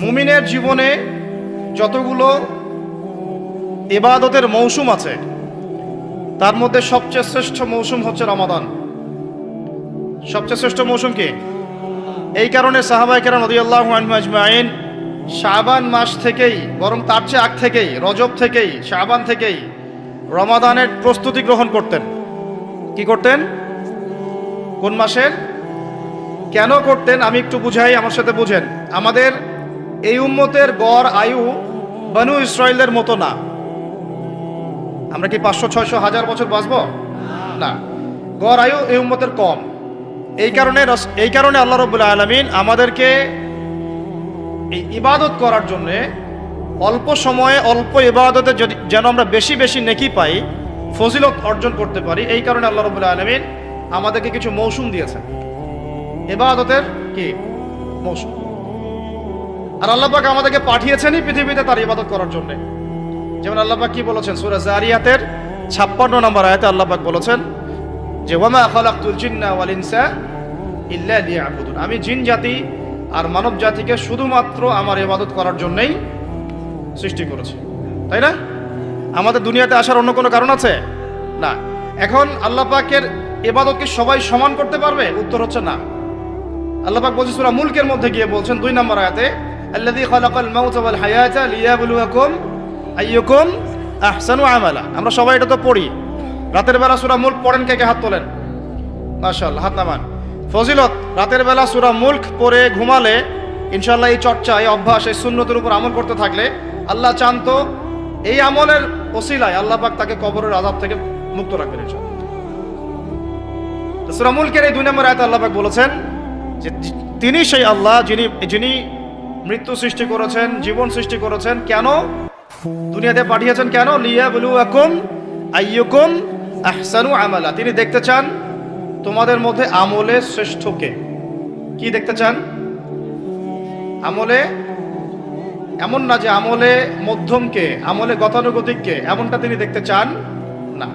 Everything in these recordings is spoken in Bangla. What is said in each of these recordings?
মুমিনের জীবনে যতগুলো ইবাদতের মৌসুম আছে তার মধ্যে সবচেয়ে শ্রেষ্ঠ মৌসুম হচ্ছে রমাদান। সবচেয়ে শ্রেষ্ঠ মৌসুম কি? এই কারণে সাহাবায়ে কেরাম রাদিয়াল্লাহু আনহুম আজমাইন শাবান মাস থেকেই, বরং তার চেয়ে আগ থেকেই, রজব থেকেই, শাবান থেকেই রমাদানের প্রস্তুতি গ্রহণ করতেন। কি করতেন? কোন মাসের? কেন করতেন আমি একটু বুঝাই, আমার সাথে বুঝেন। আমাদের এই উম্মতের গড় আয়ু বনু ইসরাইলের মতো না। আমরা কি 500, 600, 1000 বছর বাঁচব? না, গড় আয়ু এই উম্মতের কম। এই কারণে আল্লাহ রাব্বুল আলামিন আমাদেরকে এই ইবাদত করার জন্যে অল্প সময়ে অল্প ইবাদতে যেন আমরা বেশি বেশি নেকি পাই, ফজিলত অর্জন করতে পারি, এই কারণে আল্লাহ রাব্বুল আলামিন আমাদেরকে কিছু মৌসুম দিয়েছেন, ইবাদতের কি মৌসুম। আর আল্লাহ পাক আমাদেরকে পাঠিয়েছেনই পৃথিবীতে তার ইবাদত করার জন্য। যেমন আল্লাহ পাক কি বলেছেন সূরা যারিয়াতের 56 নম্বর আয়াতে আল্লাহ পাক বলেছেন যে ওয়ামা খালাকতুল জিন্না ওয়াল ইনসা ইল্লা লিয়াবুদুন, আমি জিন জাতি আর মানব জাতিকে শুধুমাত্র আমার ইবাদত করার জন্যই সৃষ্টি করেছি। তাই না? আমাদের দুনিয়াতে আসার অন্য কোনো কারণ আছে? না। এখন আল্লাহ পাকের ইবাদত কি সবাই সমান করতে পারবে? উত্তর হচ্ছে না। আল্লাহ পাক বলছেন সূরা মুলকের মধ্যে গিয়ে বলছেন 2 নম্বর আয়াতে আল্লাযী খালাকাল মাউতা ওয়াল হায়াতা লিয়াবলুয়াকুম আইয়ুকুম আহসানু আমালা। আমরা সবাই এটা তো পড়ি। রাতের বেলা সূরা মুলক পড়েন, কে কে হাত তোলেন? মাশাআল্লাহ, হাত নামান। ফজিলত, রাতের বেলা সূরা মুলক পড়ে ঘুমালে ইনশাআল্লাহ এই চর্চা, এই অভ্যাস, এই সুন্নতের উপর আমল করতে থাকলে আল্লাহ চান তো এই আমলের ওসিলায় আল্লাহ পাক তাকে কবরের আযাব থেকে মুক্ত রাখবেন ইনশাআল্লাহ। সূরা মুলকের এই 2 নম্বর আয়াতে আল্লাহ পাক বলেছেন যে তিনি সেই আল্লাহ যিনি মৃত্যু সৃষ্টি করেছেন, জীবন সৃষ্টি করেছেন। কেন দুনিয়াতে পাঠিয়েছেন? কেন? লিয়াবলুয়াকুম আইয়ুকুম আহসানু আমালা। তিনি দেখতে চান তোমাদের মধ্যে আমলে শ্রেষ্ঠকে। কি দেখতে চান? আমলে, এমন না যে আমলে মধ্যমকে, আমলে গতানুগতিককে, এমনটা তিনি দেখতে চান না।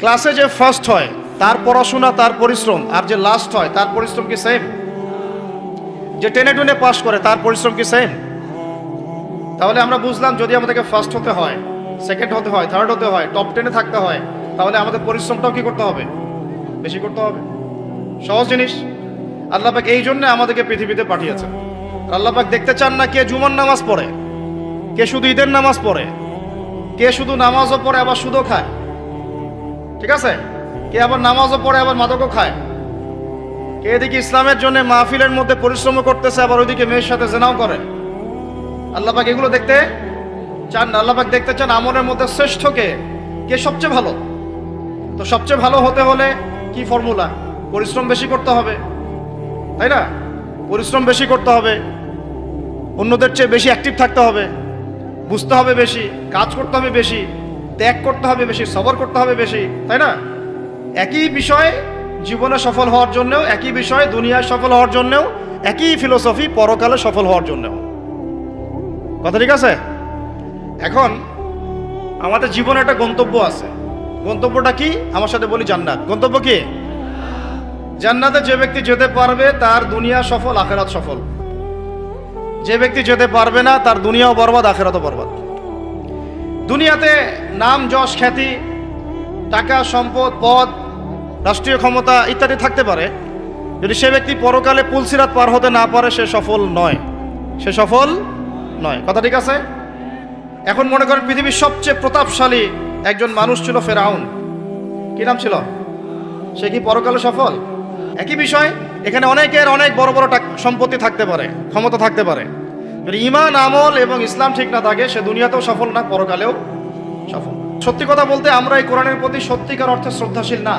ক্লাসে যে ফার্স্ট হয় তার পড়াশোনা, তার পরিশ্রম, আর যে লাস্ট হয় তার পরিশ্রম কি সেম? যে টেনে টুনে পাস করে তার পরিশ্রম কি সেম? তাহলে আমরা বুঝলাম যদি আমাদেরকে ফার্স্ট হতে হয়, সেকেন্ড হতে হয়, থার্ড হতে হয়, টপ 10-এ থাকতে হয়, তাহলে আমাদের পরিশ্রমটাও কি করতে হবে? বেশি করতে হবে। সহজ জিনিস। আল্লাহ পাক এই জন্য আমাদেরকে পৃথিবীতে পাঠিয়েছেন। আল্লাহ পাক দেখতে চান না কে জুমার নামাজ পড়ে, কে শুধু ঈদের নামাজ পড়ে, কে শুধু নামাজও পড়ে আবার সুদও খায়, ঠিক আছে, কে আবার নামাজও পড়ে আবার মাদকও খায়, কে এদিকে ইসলামের জন্য মাহফিলের মধ্যে পরিশ্রম করতেছে আবার ওইদিকে মেয়ের সাথে জেনাও করে। আল্লাহ পাক এগুলো দেখতে চান না। আল্লাহ পাক দেখতে চান আমলের মধ্যে শ্রেষ্ঠকে, কে সবচেয়ে ভালো। তো সবচেয়ে ভালো হতে হলে কি ফর্মুলা? পরিশ্রম বেশি করতে হবে, তাই না? পরিশ্রম বেশি করতে হবে, অন্যদের চেয়ে বেশি অ্যাক্টিভ থাকতে হবে, বুঝতে হবে বেশি, কাজ করতে হবে বেশি, ত্যাগ করতে হবে বেশি, সবর করতে হবে বেশি, তাই না? একই বিষয় জীবনে সফল হওয়ার জন্যও, একই বিষয় দুনিয়ায় সফল হওয়ার জন্যও, একই ফিলোসফি পরকালে সফল হওয়ার জন্যও। কথা ঠিক আছে? এখন আমাদের জীবনে একটা গন্তব্য আছে। গন্তব্যটা কি? আমার সাথে বলি জান্নাত। গন্তব্য কি? জান্নাতে যে ব্যক্তি যেতে পারবে তার দুনিয়া সফল, আখিরাত সফল। যে ব্যক্তি যেতে পারবে না তার দুনিয়াও বরবাদ, আখিরাতও বরবাদ। দুনিয়াতে নাম, যশ, খ্যাতি, টাকা, সম্পদ, পদ, রাষ্ট্রীয় ক্ষমতা ইত্যাদি থাকতে পারে, যদি সে ব্যক্তি পরকালে পুলসিরাত পার হতে না পারে সে সফল নয়, সে সফল নয়। কথা ঠিক আছে? এখন মনে করেন পৃথিবীর সবচেয়ে প্রতাপশালী একজন মানুষ ছিল ফেরাউন। কি নাম ছিল? সে কি পরকালে সফল? একই বিষয়, এখানে অনেকের অনেক বড় বড় সম্পত্তি থাকতে পারে, ক্ষমতা থাকতে পারে, যদি ঈমান, আমল এবং ইসলাম ঠিক না থাকে সে দুনিয়াতেও সফল না, পরকালেও সফল। সত্যি কথা বলতে আমরা এই কোরআনের প্রতি সত্যিকার অর্থে শ্রদ্ধাশীল না।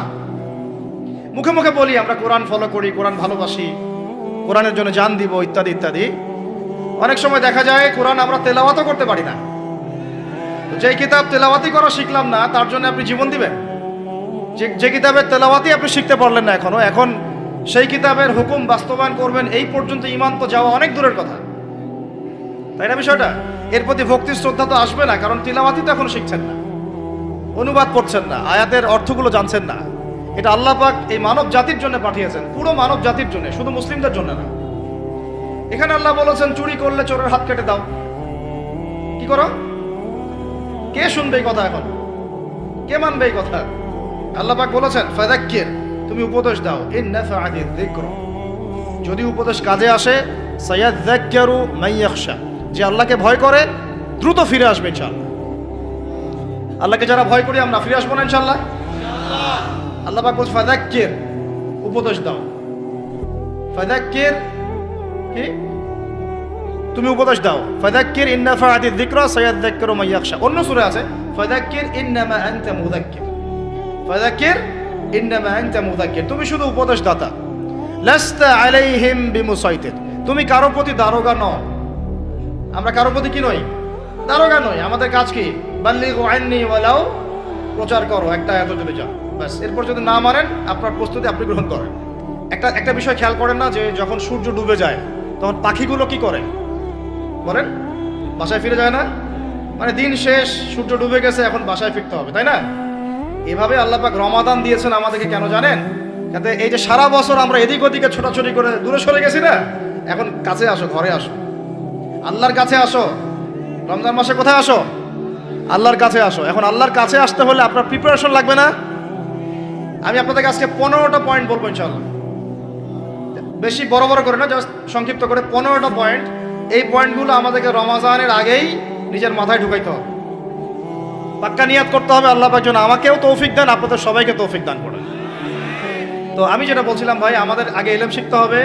মুখে মুখে বলি আমরা কোরআন ফলো করি, কোরআন ভালোবাসি, কোরআনের জন্য জান দিব ইত্যাদি ইত্যাদি। অনেক সময় দেখা যায় কোরআন আমরা তেলাওয়াতও করতে পারি না। যেই কিতাব তেলাওয়াতি করা শিখলাম না তার জন্য আপনি জীবন দিবেন? যে কিতাবের তেলাওয়াতি আপনি শিখতে পারলেন না এখনো, এখন সেই কিতাবের হুকুম বাস্তবায়ন করবেন, এই পর্যন্ত ঈমান তো যাওয়া অনেক দূরের কথা, তাই না? বিষয়টা এর প্রতি ভক্তি শ্রদ্ধা তো আসবে না, কারণ তেলাওয়াতি তো এখন শিখছেন না, অনুবাদ পড়ছেন না, আয়াতের অর্থগুলো জানছেন না। এটা আল্লাহ পাক এই মানব জাতির জন্য পাঠিয়েছেন, পুরো মানব জাতির জন্য, শুধু মুসলিমদের জন্য না। এখানে আল্লাহ বলেছেন চুরি করলে চোরের হাত কেটে দাও। কি করো? কে শুনবে এই কথা? এখন কে মানবে এই কথা? আল্লাহ পাক বলেছেন ফাযাক্কির, তুমি উপদেশ দাও। ইন নাফাআতিয যিকর, যদি উপদেশ কাজে আসে, সায়াযাক্কারু মান ইয়াখশা, যে আল্লাহকে ভয় করে দ্রুত ফিরে আসবে ইনশাআল্লাহ। আল্লাহকে যারা ভয় করি আমরা ফিরে আসবো না ইনশাআল্লাহ। আল্লাহ পাক বলছে ফাযাক্কির, উপদেশ দাও। ফাযাক্কির কি? তুমি উপদেশ দাও। ফাযাক্কির ইন নাফাআতিয যিকরা সায়াযাক্কারু মান ইয়াখশা। অন্য সূরা আছে ফাযাক্কির ইন্নামা আনতা মুযাক্কির, ফাযাক্কির ইন্নামা আনতা মুযাক্কির, তুমি শুধু উপদেশ দাতা। লাস্তা আলাইহিম বিমুসাইতির, তুমি কারো প্রতি দারোগা নও। আমরা কারো প্রতি কি নই? দারোগা নই। আমাদের কাজ কি? বাল্লিগু আন্নী ওয়ালাউ, প্রচার করো একটা আয়াত যদি যাও, ব্যাস। এরপর যদি না মানেন আপনার প্রস্তুতি আপনি গ্রহণ করেন। একটা বিষয় খেয়াল করেন না, যে যখন সূর্য ডুবে যায় তখন পাখিগুলো কি করে বলেন? বাসায় ফিরে যায় না? মানে দিন শেষ, সূর্য ডুবে গেছে, এখন বাসায় ফিরতে হবে, তাই না? এভাবে আল্লাহ পাক রমাদান দিয়েছেন আমাদেরকে কেন জানেন? যাতে এই যে সারা বছর আমরা এদিক ওদিকে ছোটাছুটি করে দূরে সরে গেছি না, এখন কাছে আসো, ঘরে আসো, আল্লাহর কাছে আসো। রমজান মাসে কোথায় আসো? আল্লাহর কাছে আসো। এখন আল্লাহর কাছে আসতে হলে আপনার প্রিপারেশন লাগবে না? আমি আপনাদেরকে আজকে 15টা পয়েন্ট বলবো ইনশাআল্লাহ। বেশি বড় বড় করে না, জাস্ট সংক্ষিপ্ত করে 15টা পয়েন্ট। এই পয়েন্টগুলো আমাদেরকে রমজানের আগেই নিজের মাথায় ঢুকাইতে হবে। পাক্কা নিয়াত করতে হবে আল্লাহ পাক যেন আমাকেও তৌফিক দেন, আপনাদের সবাইকে তৌফিক দান করেন। তো আমি যেটা বলছিলাম ভাই, আমাদের আগে ইলম শিখতে হবে,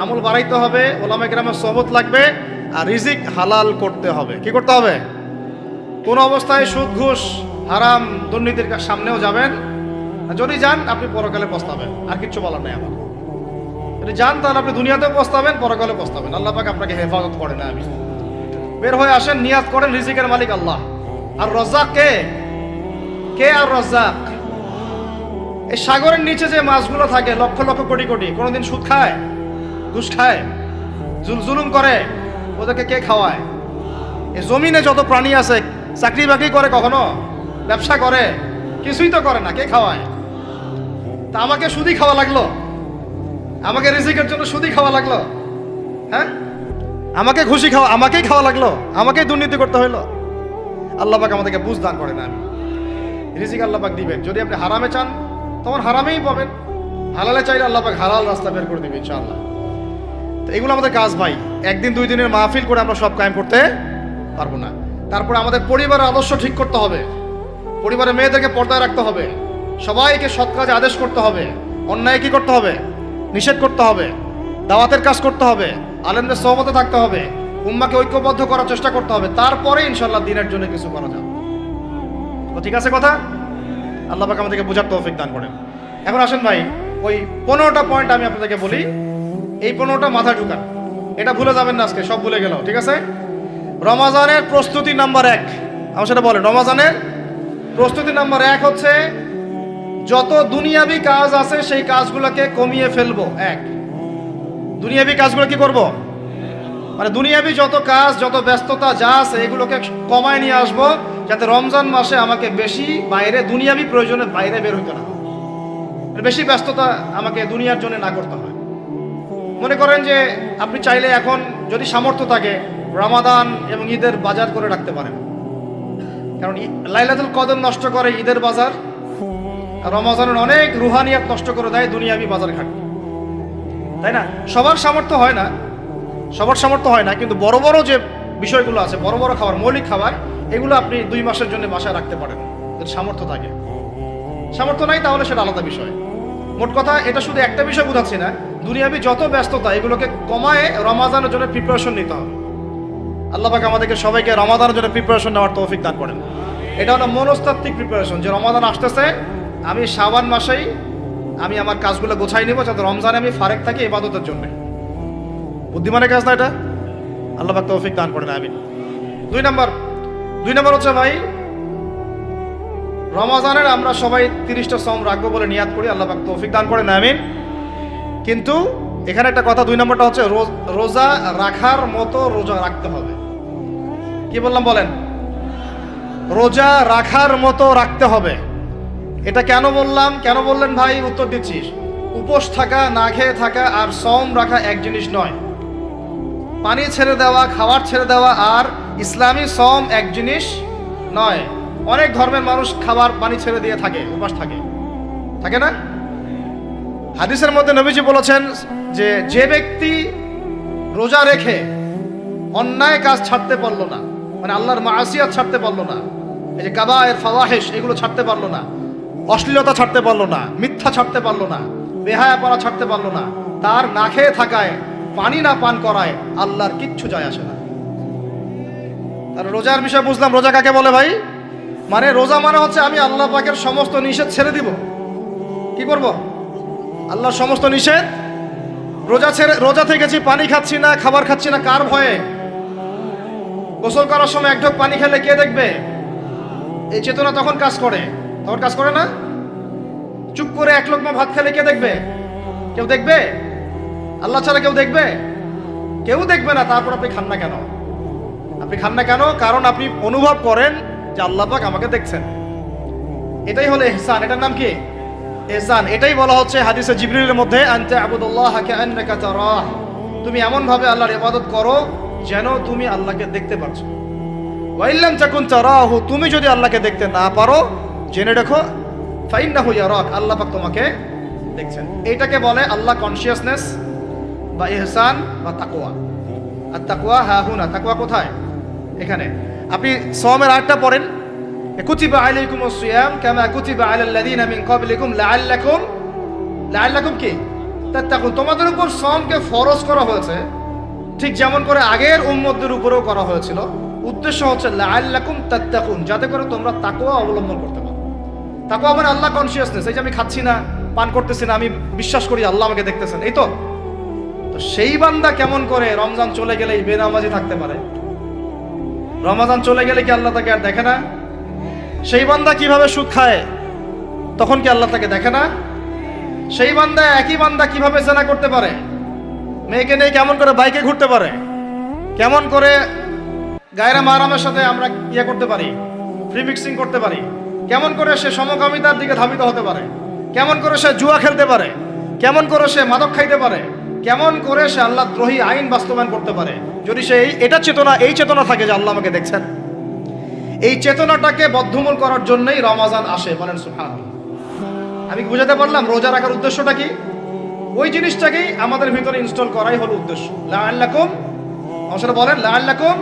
আমল বাড়াইতে হবে, ওলামা কেরামের সোহবত লাগবে, আর রিজিক হালাল করতে হবে। কি করতে হবে? কোন অবস্থায় সুদ ঘুষ হারাম দুর্নীতির সামনেও যাবেন, যদি যান আপনি পরকালে পস্তাবেন। আর কিচ্ছু বলার নেই আমার। যদি যান তাহলে আপনি দুনিয়াতেও পস্তাবেন, পরকালে পস্তাবেন। আল্লাহ পাক আপনাকে হেফাজত করে না। আমি বের হয়ে আসেন, নিয়াত করেন, রিজিকের মালিক আল্লাহ। আর রাজ্জাক কে? কে আর রাজ্জাক? এই সাগরের নিচে যে মাছগুলো থাকে লক্ষ লক্ষ কোটি কোটি, কোনোদিন সুদ খায়, ঘুষ খায়, জুলুম করে? ওদেরকে কে খাওয়ায়? এই জমিনে যত প্রাণী আছে চাকরি বাকরি করে, কখনো ব্যবসা করে? কিছুই তো করে না। কে খাওয়ায়? তা আমাকে সুদি খাওয়া লাগলো? আমাকে রিজিকের জন্য সুদি খাওয়া লাগলো? হ্যাঁ, আমাকে ঘুষি খাওয়া, আমাকেই খাওয়া লাগলো? আমাকেই দুর্নীতি করতে হইলো? আল্লাহ পাক আমাদেরকে বুঝ দান করেন। আমি রিজিক আল্লাহ পাক দিবেন। যদি আপনি হারামে চান তখন হারামেই পাবেন, হালালে চাইলে আল্লাহ পাক হালাল রাস্তা বের করে দিবেন ইনশাআল্লাহ। তো এগুলো আমাদের কাজ ভাই। একদিন দুই দিনের মাহফিল করে আমরা সব কায়েম করতে পারবো না। তারপরে আমাদের পরিবারের আদর্শ ঠিক করতে হবে, পরিবারের মেয়েদেরকে পর্দায় রাখতে হবে, সবাইকে সৎ কাজে আদেশ করতে হবে, অন্যায় কি করতে হবে? নিষেধ করতে হবে, দাওয়াতের কাজ করতে হবে, আলেমদের সহমতে থাকতে হবে, উম্মাকে ঐক্যবদ্ধ করার চেষ্টা করতে হবে। তারপরে ইনশাআল্লাহ দিনের জন্য কিছু করা যাবে। তো ঠিক আছে কথা? আল্লাহ পাক আমাদেরকে বোঝার তৌফিক দান করেন। এখন আসেন ভাই, ওই 15টা পয়েন্ট আমি আপনাদেরকে বলি, এই 15টা মাথা ঢুকান। এটা ভুলে যাবেন না, আজকে সব ভুলে গেল, ঠিক আছে? রমাজানের প্রস্তুতি নাম্বার 1, আমার সেটা বলেন। রমাজানের প্রস্তুতি নাম্বার 1 হচ্ছে যত দুনিয়াবি কাজ আছে সেই কাজগুলোকে কমিয়ে ফেলবো। 1, দুনিয়াবি কাজগুলো কি করব? মানে দুনিয়াবি যত কাজ, যত ব্যস্ততা যা আছে এগুলোকে কমায় নিয়ে আসবো, যাতে রমজান মাসে আমাকে বেশি বাইরে দুনিয়াবি প্রয়োজনের বাইরে বের হইতে না, বেশি ব্যস্ততা আমাকে দুনিয়ার জন্য না করতে হয়। মনে করেন যে আপনি চাইলে এখন যদি সামর্থ্য থাকে রমাদান এবং ঈদের বাজার করে রাখতে পারেন, কারণ লাইলাতুল কদর নষ্ট করে ঈদের বাজার, আর রমজানের অনেক রুহানিয়াত নষ্ট করে দেয় দুনিয়াবি বাজার ঘাট, তাই না? সবার সামর্থ্য হয় না, সবার সামর্থ্য হয় না, কিন্তু বড় বড় যে বিষয়গুলো আছে, বড় বড় খাবার, মৌলিক খাবার, এগুলো আপনি 2 মাসের জন্য বাসায় রাখতে পারেন যদি সামর্থ্য থাকে। সামর্থ্য নাই তাহলে সেটা আলাদা বিষয়। মোট কথা এটা শুধু একটা বিষয় বোঝাচ্ছি না, দুনিয়াবি যত ব্যস্ততা এগুলোকে কমায় রমাদানের জন্য প্রিপারেশন নিতে হবে। আল্লাহ পাক আমাদেরকে সবাইকে রমাদানের জন্য প্রিপারেশন নেওয়ার তৌফিক দান করেন। এটা হলো মনস্তাত্ত্বিক প্রিপারেশন, যে রমাদান আসতেছে, আমি শাবান মাসেই আমি আমার কাজগুলো গোছাই নিব, যাতে রমজানে আমি ফারেক থাকি ইবাদতের জন্য। বুদ্ধিমানের কাজ না এটা? আল্লাহ পাক তৌফিক দান করেন, আমিন। 2 নম্বর হচ্ছে ভাই, রমজানের আমরা সবাই 30টা সম রাখবো বলে নিয়াত করি, আল্লাহ পাক তৌফিক দান করেন, আমিন। কিন্তু এখানে একটা কথা, 2 নম্বরটা হচ্ছে রোজা রাখার মতো রোজা রাখতে হবে। কি বললাম বলেন? রোজা রাখার মতো রাখতে হবে। এটা কেন বললাম, কেন বললেন ভাই? উত্তর দিচ্ছিস। উপোস থাকা, না খেয়ে থাকা আর সম রাখা এক জিনিস নয়। পানি ছেড়ে দেওয়া, খাবার ছেড়ে দেওয়া আর ইসলামী সম এক জিনিস নয়। অনেক ধর্মের মানুষ খাবার পানি ছেড়ে দিয়ে থাকে, উপাস থাকে, থাকে না? হাদিসের মধ্যে নবীজি বলেছেন যে যে ব্যক্তি রোজা রেখে অন্যায় কাজ ছাড়তে পারলো না, মানে আল্লাহর মাসিয়াত ছাড়তে পারলো না, এই যে কাবায়ের ফাওয়াহিশ এগুলো ছাড়তে পারলো না, অশ্লীলতা ছাড়তে পারলো না, মিথ্যা ছাড়তে পারলো না, বেহায়াপনা ছাড়তে পারলো না, তার না খেয়ে থাকায়, পানি না পান করায় আল্লাহর কিচ্ছু যায় আসে না। তার রোজার বিষয় বুঝলাম। রোজা কাকে বলে ভাই? মানে রোজা মানে হচ্ছে আমি আল্লাহ পাকের সমস্ত নিষেধ ছেড়ে দিব। কি করব? আল্লাহর সমস্ত নিষেধ। রোজা থেকেছি, পানি খাচ্ছি না, খাবার খাচ্ছি না, কার ভয়ে? গোসল করার সময় এক ঢোক পানি খেলে কে দেখবে? এই চেতনা তখন কাজ করে, তখন কাজ করে না? চুপ করে এক লোকমা ভাত খেলে কে দেখবে? কেউ দেখবে? আল্লাহ ছাড়া কেউ দেখবে? কেউ দেখবে না। তারপর আপনি খান না কেন? আপনি খান না কেন? কারণ আপনি অনুভব করেন যে আল্লাহ পাক আমাকে দেখছেন। এটাই হলো ইহসান। এটার নাম কি? ইহসান। এটাই বলা হচ্ছে হাদিসে জিবরিলের মধ্যে, আনতা আবুদুল্লাহ কাআন্নাকা তারাহ, তুমি এমন ভাবে আল্লাহর ইবাদত করো যেন তুমি আল্লাহকে দেখতে পারছো। ওয়া ইল্লাম তাকুন তারাহু, তুমি যদি আল্লাহকে দেখতে না পারো জেনে রাখো ফাইন্নাহু ইয়ারাক, আল্লাহ পাক তোমাকে দেখছেন। এটাকে বলে আল্লাহ কনসিয়াসনেস বা ইহসান বা তাকওয়া। আর তাকওয়া হাহুনা, তাকওয়া কোথায়? এখানে। আপনি সওমের আয়াতটা পড়েন, কুতিবা আলাইকুমুস সিয়াম কামা কুতিবা আলাল লাযিনা মিন ক্বাবলিকুম লাআল্লাকুম কি তাত্তাকুন, তোমাদের উপর সওমকে ফরজ করা হয়েছে ঠিক যেমন করে আগের উম্মতদের উপরেও করা হয়েছিল। উদ্দেশ্য হচ্ছে লাআল্লাকুম তাত্তাকুন, যাতে করে তোমরা তাকওয়া অবলম্বন করতে পারো। তাকওয়া মানে আল্লাহ কনসিয়াসনেস। এই যে আমি খাচ্ছি না, পান করতেছি না, আমি বিশ্বাস করি আল্লাহ আমাকে দেখতেছেন, এই তো। তো সেই বান্দা কেমন করে রমজান চলে গেলেই বেনামাজি থাকতে পারে? রমজান চলে গেলে কি আল্লাহ তাকে আর দেখে না? সেই বান্দা কিভাবে সুদ খায়, তখন কি আল্লাহ তাকে দেখে না? সেই বান্দা, একই বান্দা কিভাবে জেনা করতে পারে? মেয়েকে নিয়ে কেমন করে বাইকে ঘুরতে পারে? কেমন করে গায়রা মাহরামের সাথে আমরা ইয়ে করতে পারি, ফ্রি মিক্সিং করতে পারি? কেমন করে সে সমকামিতার দিকে ধাবিত হতে পারে? কেমন করে সে জুয়া খেলতে পারে? কেমন করে সে মাদক খাইতে পারে? কেমন করে সে আল্লাহ দ্রোহী আইন বাস্তবায়ন করতে পারে? যদি সে এটা চেতনা, এই চেতনা থাকে যে আল্লাহ আমাকে দেখছেন, এই চেতনাটাকে বদ্ধমূল করার জন্যই রমাজান আসে। বলেন সুবহানাল্লাহ। আমি বুঝাতে পারলাম রোজা রাখার উদ্দেশ্যটা কি? ওই জিনিসটাকেই আমাদের ভিতরে ইনস্টল করাই হলো উদ্দেশ্য। লাআল্লাকুম, আমার বলেন লাআল্লাকুম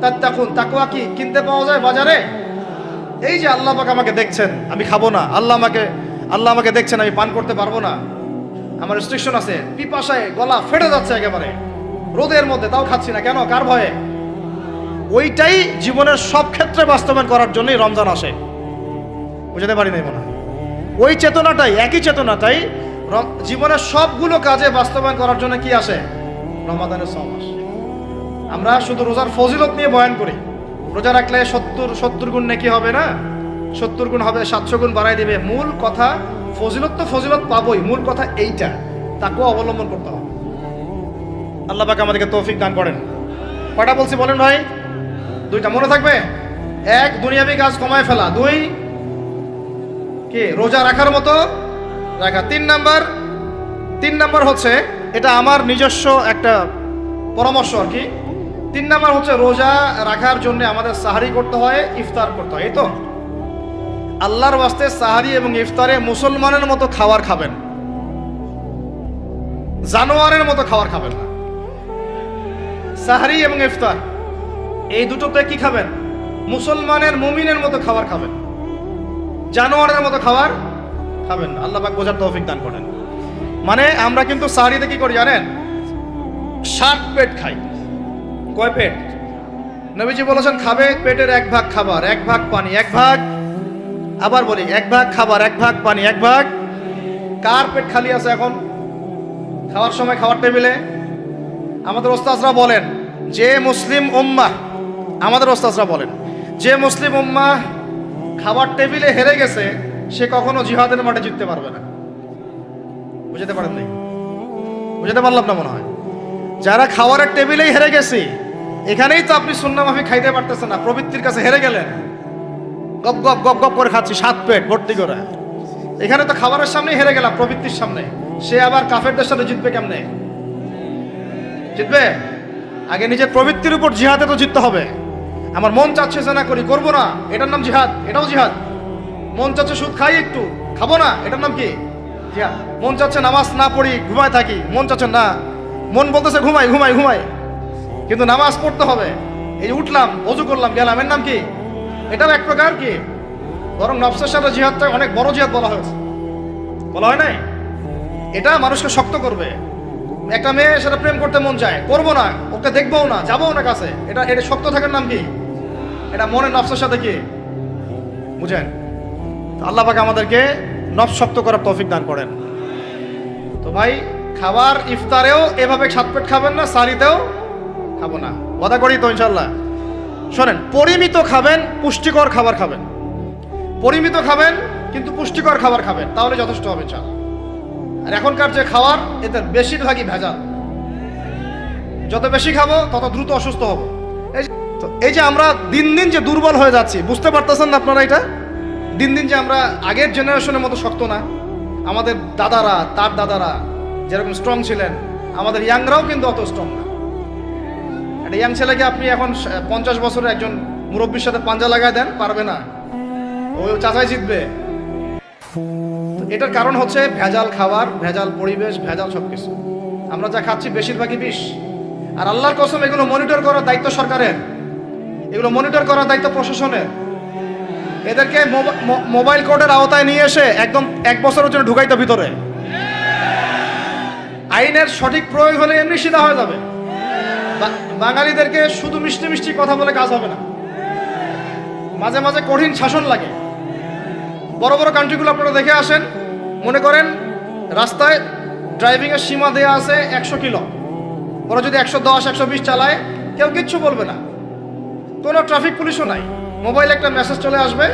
তাত্তাকুন। তাকওয়া কি কিনতে পাওয়া যায় বাজারে? এই যে আল্লাহ পাক আমাকে দেখছেন, আমি খাবো না, আল্লাহ আমাকে দেখছেন, আমি পান করতে পারবো না, আমার রেস্ট্রিকশন আছে, পিপাসায় গলা ফেটে যাচ্ছে একেবারে রোদের মধ্যে, তাও খাচ্ছি না কেন? কার ভয়ে? ওইটাই জীবনের সব ক্ষেত্রে বাস্তবায়ন করার জন্যই রমজান আসে। বুঝতে পারি নাই মনে হয়? ওই চেতনাটাই, একই চেতনাটাই জীবনের সবগুলো কাজে বাস্তবায়ন করার জন্য কি আসে? রমাদানের সওম আসে। আমরা শুধু রোজার ফজিলত নিয়ে বয়ান করি, রোজা রাখলে 70 গুণ নেকি হবে না, 70 গুণ হবে, 700 গুণ বাড়াই দিবে। মূল কথা ফজিলত তো ফজিলত পাবোই, মূল কথা এইটা, তাকেও অবলম্বন করতে হবে। আল্লাহ পাক আমাদেরকে তৌফিক দান করেন। কয়টা বলছি বলেন ভাই? 2টা মনে থাকবে। 1, দুনিয়াবি কাজ কমায় ফেলা। 2, কি রোজা রাখার মতো রাখা। 3 নাম্বার হচ্ছে, এটা আমার নিজস্ব একটা পরামর্শ আর কি। 3 নাম্বার হচ্ছে রোজা রাখার জন্য আমাদের সাহারি করতে হয়, ইফতার করতে হয়, এই তো। আল্লাহর ওয়াস্তে সাহারি এবং ইফতারে মুসলমানের মতো খাবার খাবেন, জানোয়ারের মতো খাবার খাবেন না। সাহারি এবং ইফতার এই দুটোতে কি খাবেন? মুসলমানের, মুমিনের মতো খাবার খাবেন, জানোয়ারের মতো খাবার খাবেন না। আল্লাহ পাক বোঝার তৌফিক দান করেন। মানে আমরা কিন্তু সাহারিতে কি করি জানেন? 7 পেট খাই। কয় পেট? নবীজি বলেছেন খাবে পেটের 1 ভাগ খাবার, 1 ভাগ পানি, 1 ভাগ, আবার বলি 1 ভাগ খাবার, 1 ভাগ পানি, 1 ভাগ। কার পেট খালি আছে এখন খাওয়ার সময়? খাওয়ার টেবিলে আমাদের ওস্তাদরা বলেন যে মুসলিম উম্মাহ, আমাদের ওস্তাদরা বলেন যে মুসলিম উম্মাহ খাবার টেবিলে হেরে গেছে, সে কখনো জিহাদের মাঠে জিততে পারবে না। বুঝতে পারেন নাই? বুঝতে পারলাম না মনে হয়। যারা খাওয়ারের টেবিলেই হেরে গেছি, এখানেই তো আপনি সুন্নাহ মাফিক খাইতে পারতেছেন না, প্রবৃত্তির কাছে হেরে গেলেন, গপ গপ গপ গপ করে খাচ্ছি 7 পেট ভর্তি করে। এখানে তো খাবারের সামনেই হেরে গেলাম, প্রবৃত্তির সামনে। সে আবার কাফেরদের সাথে জিতবে কেমনে? জিতবে? আগে নিজের প্রবৃত্তির উপর জিহাদে তো জিততে হবে। আমার মন চাচ্ছে যে না করি, করবো না, এটার নাম জিহাদ, এটাও জিহাদ। মন চাচ্ছে সুদ খাই একটু, খাবো না, এটার নাম কি জিহাদ। মন চাচ্ছে নামাজ না পড়ি, ঘুমায় থাকি, মন চাচ্ছে না, মন বলতেছে ঘুমাই ঘুমাই ঘুমাই, কিন্তু নামাজ পড়তে হবে। এই উঠলাম, অজু করলাম, গেলাম, এর নাম কি? এটাও এক প্রকার কি, বরং নফসের সাথে জিহাদটা অনেক বড় জিহাদ বলা হয়েছে, বলা হয় নাই? এটা মানুষকে শক্ত করবে। একটা মেয়ে সেটা প্রেম করতে মন চায়, করবো না, ওকে দেখবো না, যাবো না কাছে, এটা শক্ত থাকার নাম কি? এটা মনের নফসের সাথে কি, বুঝেন? আল্লাহ পাক আমাদেরকে নফস শক্ত করার তৌফিক দান করেন। তো ভাই, খাবার ইফতারেও এভাবে সাত পেট খাবেন না, সারিতেও খাবো না, ওয়াদা করি তো ইনশাল্লাহ। শোনেন, পরিমিত খাবেন, পুষ্টিকর খাবার খাবেন। পরিমিত খাবেন কিন্তু পুষ্টিকর খাবার খাবেন, তাহলে যথেষ্ট হবে ইনশাল্লাহ। আর এখনকার যে খাবার, এতে বেশিরভাগই ভেজাল। যত বেশি খাবো তত দ্রুত অসুস্থ হবো। এই যে আমরা দিন দিন যে দুর্বল হয়ে যাচ্ছি, বুঝতে পারতেছেন না আপনারা? এটা দিন দিন যে আমরা আগের জেনারেশনের মতো শক্ত না। আমাদের দাদারা, তার দাদারা যেরকম স্ট্রং ছিলেন, আমাদের ইয়াংরাও কিন্তু অত স্ট্রং না। একটা ইয়াং ছেলেকে আপনি এখন 50 বছরের একজন মুরব্বীর সাথে পাঞ্জা লাগায় দেন, পারবে না, ওই চাচাই জিতবে। এটার কারণ হচ্ছে ভেজাল খাবার, ভেজাল পরিবেশ, ভেজাল সবকিছু। আমরা যা খাচ্ছি বেশিরভাগই বিষ। আর আল্লাহর কসম, এগুলো মনিটর করার দায়িত্ব সরকারের, এগুলো মনিটর করার দায়িত্ব প্রশাসনের। এদেরকে মোবাইল কোর্টের আওতায় নিয়ে এসে একদম 1 বছরের জন্য ঢুকাইতে ভিতরে। আইনের সঠিক প্রয়োগ হলে এমনি সিধা হয়ে যাবে। বাঙালিদেরকে শুধু মিষ্টি মিষ্টি কথা বলে কাজ হবে না, মাঝে মাঝে কঠিন শাসন লাগে। বড় বড় কান্ট্রিগুলো আপনারা দেখে আসেন, মনে করেন রাস্তায় ড্রাইভিংয়ের সীমা দেওয়া আছে 100 কিলো, ওরা যদি 110 120 চালায় কেউ কিচ্ছু বলবে না, কোনো ট্রাফিক পুলিশও নাই। মোবাইলে একটা মেসেজ চলে আসবে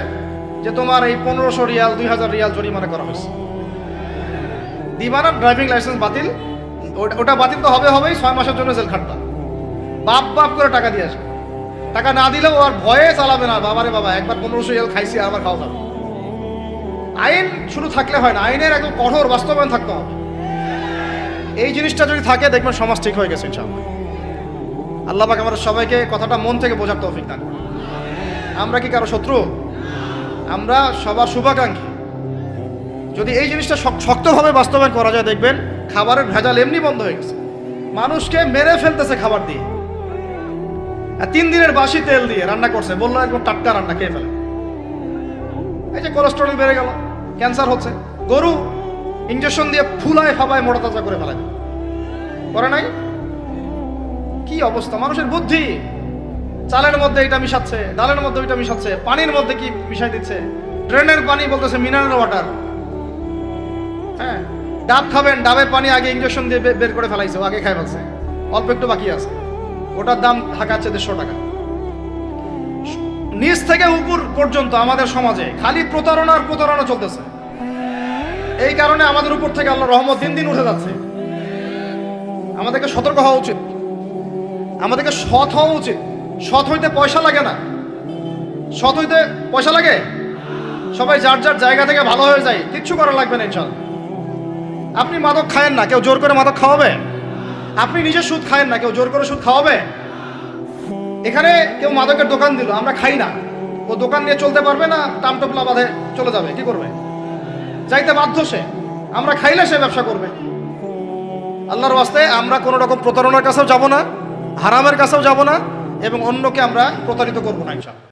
যে তোমার এই 1500 রিয়াল 2000 রিয়াল জরিমানা করা হয়েছে। দিবানা ড্রাইভিং লাইসেন্স বাতিল, ওটা বাতিল তো হবেই, 6 মাসের জন্য জেল খাটবা। বাপ বাপ করে টাকা দিয়ে আসবে, টাকা না দিলেও আর ভয়ে চালাবে না, বাবারে বাবা একবার 1500 রিয়াল খাইছি, আবার খাওয়া যাবে। আইন শুধু থাকলে হয় না, আইনের একদম কঠোর বাস্তবায়ন থাকতে হবে। এই জিনিসটা যদি থাকে, দেখবেন সমাজ ঠিক হয়ে গেছে ইনশাআল্লাহ। আল্লাহ পাক আমাদের সবাইকে কথাটা মন থেকে বোঝার তৌফিক দান করুন। আমরা কি কারো শত্রু? আমরা সবার শুভাকাঙ্ক্ষী। যদি এই জিনিসটা শক্তভাবে বাস্তবায়ন করা যায়, দেখবেন খাবারের ভেজাল এমনি বন্ধ হয়ে গেছে। মানুষকে মেরে ফেলতেছে খাবার দিয়ে, 3 দিনের বাসি তেল দিয়ে রান্না করছে, বললো একদম টাটকা রান্না, খেয়ে ফেলে। এই যে কোলেস্টেরল বেড়ে গেল, ক্যান্সার হচ্ছে। গরু ইঞ্জেকশন দিয়ে ফুলায় ফাবায় মোটা তাজা করে ফেলে, করে নাই? কি অবস্থা মানুষের বুদ্ধি! চালের মধ্যে এটা মিশাচ্ছে, ডালের মধ্যে ওইটা মিশাচ্ছে, পানির মধ্যে কি মিশাই দিচ্ছে, ড্রেনের পানি বলতেছে মিনারেল ওয়াটার। হ্যাঁ, ডাব খাবেন, ডাবের পানি আগে ইঞ্জেকশন দিয়ে বের করে ফেলাইছে, আগে খাই ফেলছে, অল্প একটু বাকি আছে, ওটার দাম হাঁকাচ্ছে 150 টাকা। নিচ থেকে উপর পর্যন্ত আমাদের সমাজে খালি প্রতারণার প্রতারণা চলতেছে। এই কারণে আমাদের উপর থেকে আল্লাহর রহমত দিন দিন উঠে যাচ্ছে। আমাদেরকে সতর্ক হওয়া উচিত, আমাদেরকে সৎ হওয়া উচিত। সৎ হইতে পয়সা লাগে না, সৎ হইতে পয়সা লাগে। সবাই যার যার জায়গা থেকে ভালো হয়ে যায়, কিচ্ছু করা লাগবে না ইনশাআল্লাহ। আপনি মাদক খায়েন না, কেউ জোর করে মাদক খাওয়াবে? আপনি নিজে সুদ খায়েন না, কেউ জোর করে সুদ খাওয়াবে? এখানে কেউ মাদকের দোকান দিল, আমরা খাই না, ও দোকান নিয়ে চলতে পারবে না, টামটপলা বাঁধে চলে যাবে, কি করবে? যাইতে বাধ্য সে। আমরা খাইলে সে ব্যবসা করবে। আল্লাহর ওয়াস্তে আমরা কোনো রকম প্রতারণার কাছেও যাব না, হারামের কাছেও যাব না, এবং অন্যকে আমরা প্রতারিত করবো না ইনশাআল্লাহ।